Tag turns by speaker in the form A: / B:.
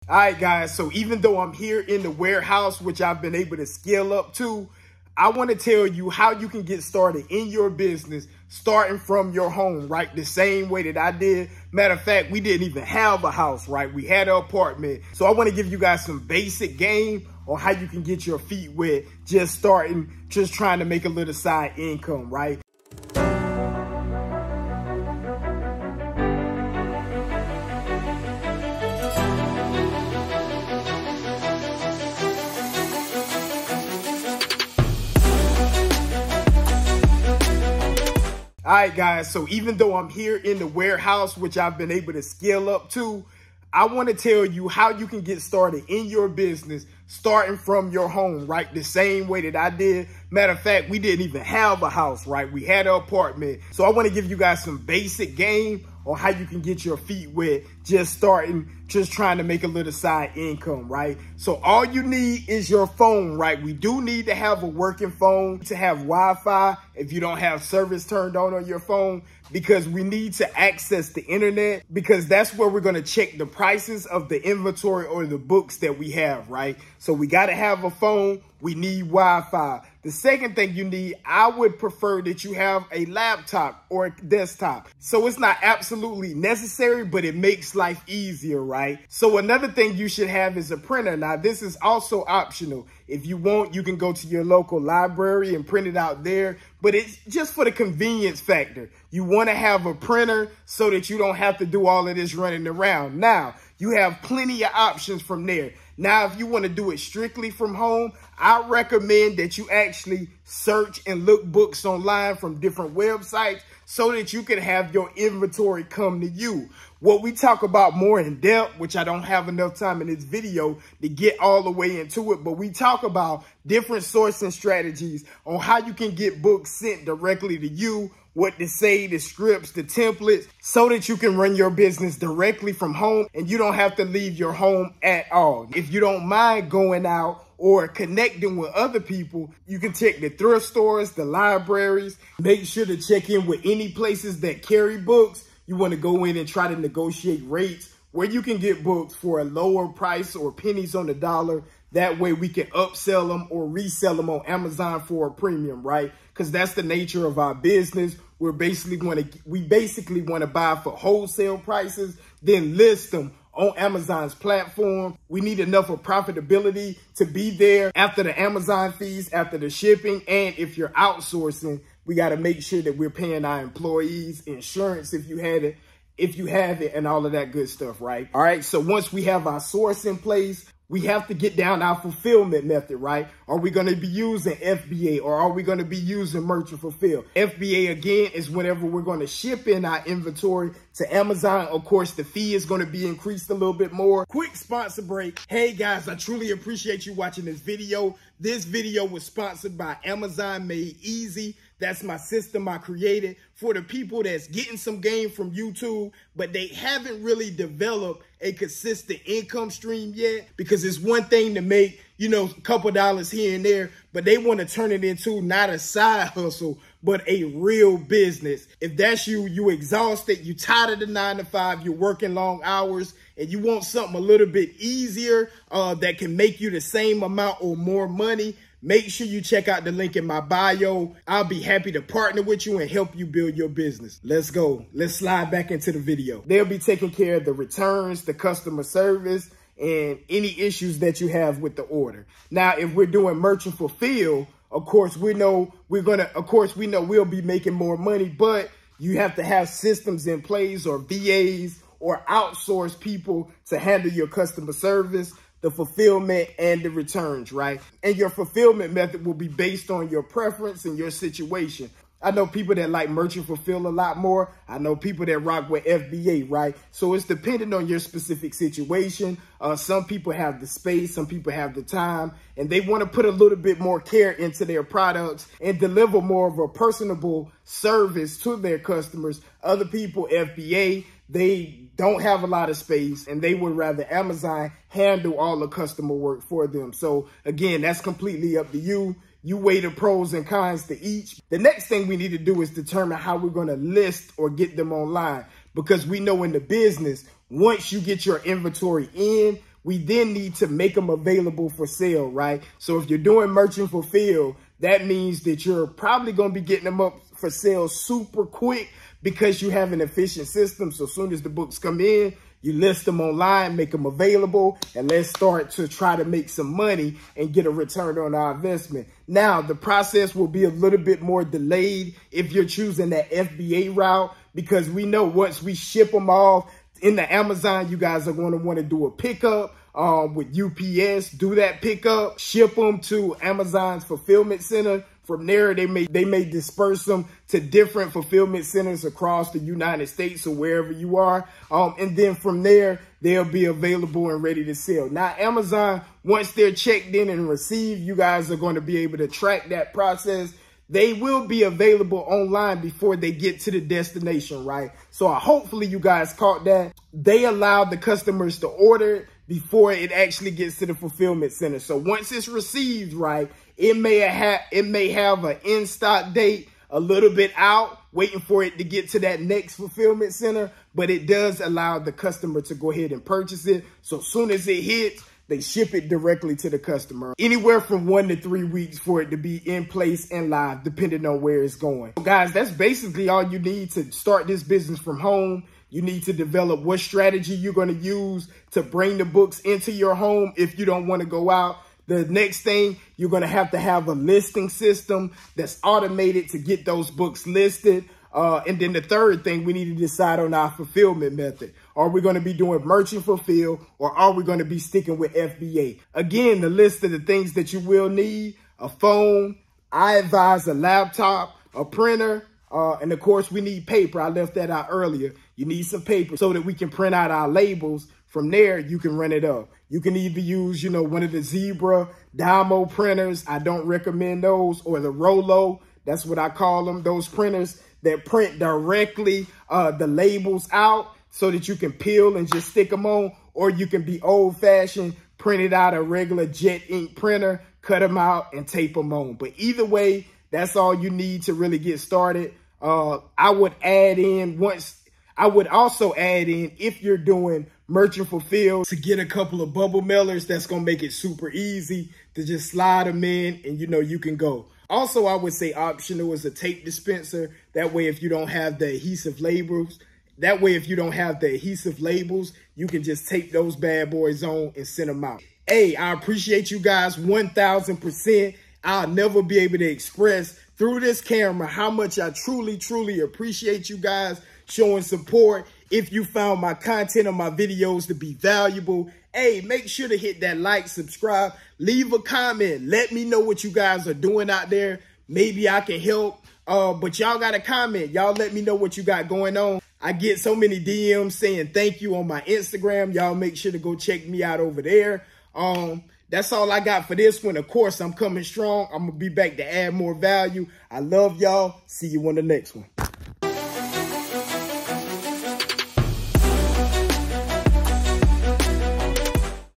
A: All right, guys, so even though I'm here in the warehouse, which I've been able to scale up to, I want to tell you how you can get started in your business starting from your home, right? The same way that I did. Matter of fact, we didn't even have a house, right? We had an apartment. So I want to give you guys some basic game on how you can get your feet wet, just trying to make a little side income, right? All right, guys, so even though I'm here in the warehouse, which I've been able to scale up to, I want to tell you how you can get started in your business starting from your home, right? The same way that I did. Matter of fact, we didn't even have a house, right? We had an apartment. So I want to give you guys some basic game on how you can get your feet wet, just trying to make a little side income, right? So all you need is your phone, right? We do need to have a working phone, to have Wi-Fi if you don't have service turned on your phone, because we need to access the internet, because that's where we're going to check the prices of the inventory or the books that we have, right? So we got to have a phone. We need Wi-Fi. The second thing you need, I would prefer that you have a laptop or a desktop. So it's not absolutely necessary, but it makes life easier, right? So another thing you should have is a printer. Now, this is also optional. If you want, you can go to your local library and print it out there, but it's just for the convenience factor. You want to have a printer so that you don't have to do all of this running around. Now, you have plenty of options from there. Now, if you want to do it strictly from home, I recommend that you actually search and look books online from different websites so that you can have your inventory come to you. What we talk about more in depth, which I don't have enough time in this video to get all the way into it, but we talk about different sourcing strategies on how you can get books sent directly to you, what to say, the scripts, the templates, so that you can run your business directly from home and you don't have to leave your home at all. If you don't mind going out or connecting with other people, you can check the thrift stores, the libraries. Make sure to check in with any places that carry books. You want to go in and try to negotiate rates where you can get books for a lower price or pennies on the dollar. That way we can upsell them or resell them on Amazon for a premium, right? Because that's the nature of our business. We basically want to buy for wholesale prices, then list them on Amazon's platform. We need enough of profitability to be there after the Amazon fees, after the shipping. And if you're outsourcing, we got to make sure that we're paying our employees insurance if you have it, and all of that good stuff, right? All right, so once we have our source in place, we have to get down our fulfillment method, right? Are we going to be using FBA or are we going to be using merchant fulfill? FBA, again, is whenever we're going to ship in our inventory to Amazon. Of course, the fee is going to be increased a little bit more. Quick sponsor break. Hey, guys, I truly appreciate you watching this video. This video was sponsored by Amazon Made Easy. That's my system I created for the people that's getting some gain from YouTube, but they haven't really developed a consistent income stream yet, because it's one thing to make, a couple dollars here and there, but they want to turn it into not a side hustle, but a real business. If that's you, you exhausted, you tired of the 9 to 5, you're working long hours, and you want something a little bit easier that can make you the same amount or more money, make sure you check out the link in my bio. I'll be happy to partner with you and help you build your business. Let's go. Let's slide back into the video. They'll be taking care of the returns, the customer service, and any issues that you have with the order. Now, if we're doing merchant fulfill, of course, we know we'll be making more money, but you have to have systems in place or VAs or outsource people to handle your customer service, the fulfillment, and the returns, right? And your fulfillment method will be based on your preference and your situation. I know people that like merchant fulfill a lot more. I know people that rock with FBA, right? So it's dependent on your specific situation. Some people have the space, some people have the time, and they want to put a little bit more care into their products and deliver more of a personable service to their customers. Other people, FBA, they don't have a lot of space and they would rather Amazon handle all the customer work for them. So again, that's completely up to you. You weigh the pros and cons to each. The next thing we need to do is determine how we're going to list or get them online, because we know in the business, once you get your inventory in, we then need to make them available for sale, right? So if you're doing merchant fulfill, that means that you're probably going to be getting them up for sale super quick because you have an efficient system. So as soon as the books come in, you list them online, make them available, and let's start to try to make some money and get a return on our investment. Now, the process will be a little bit more delayed if you're choosing that FBA route, because we know once we ship them off in the Amazon, you guys are going to want to do a pickup with UPS, do that pickup, ship them to Amazon's fulfillment center. From there, they may disperse them to different fulfillment centers across the United States or wherever you are. And then from there, they'll be available and ready to sell. Now, Amazon, once they're checked in and received, you guys are going to be able to track that process. They will be available online before they get to the destination, right? So hopefully you guys caught that. They allow the customers to order it before it actually gets to the fulfillment center. So once it's received, right, it may have an in-stock date a little bit out, waiting for it to get to that next fulfillment center, but it does allow the customer to go ahead and purchase it. So as soon as it hits, they ship it directly to the customer. Anywhere from 1 to 3 weeks for it to be in place and live, depending on where it's going. So guys, that's basically all you need to start this business from home. You need to develop what strategy you're going to use to bring the books into your home if you don't want to go out. The next thing, you're going to have a listing system that's automated to get those books listed. And then the third thing, we need to decide on our fulfillment method. Are we going to be doing merchant fulfill, or are we going to be sticking with FBA? Again, the list of the things that you will need: a phone, I advise a laptop, a printer, and of course we need paper. I left that out earlier. You need some paper so that we can print out our labels. From there, you can run it up. You can either use, one of the Zebra Dymo printers. I don't recommend those, or the Rolo. That's what I call them. Those printers that print directly the labels out so that you can peel and just stick them on. Or you can be old fashioned, print it out a regular jet ink printer, cut them out and tape them on. But either way, that's all you need to really get started. I would also add in, if you're doing merchant fulfill, to get a couple of bubble mailers. That's going to make it super easy to just slide them in and you can go. Also, I would say optional is a tape dispenser. That way, if you don't have the adhesive labels, you can just tape those bad boys on and send them out. Hey, I appreciate you guys 1000%. I'll never be able to express through this camera how much I truly, truly appreciate you guys showing support. If you found my content or my videos to be valuable, hey, make sure to hit that like, subscribe, leave a comment. Let me know what you guys are doing out there. Maybe I can help. But y'all got to comment. Y'all let me know what you got going on. I get so many DMs saying thank you on my Instagram. Y'all make sure to go check me out over there. That's all I got for this one. Of course, I'm coming strong. I'm going to be back to add more value. I love y'all. See you on the next one.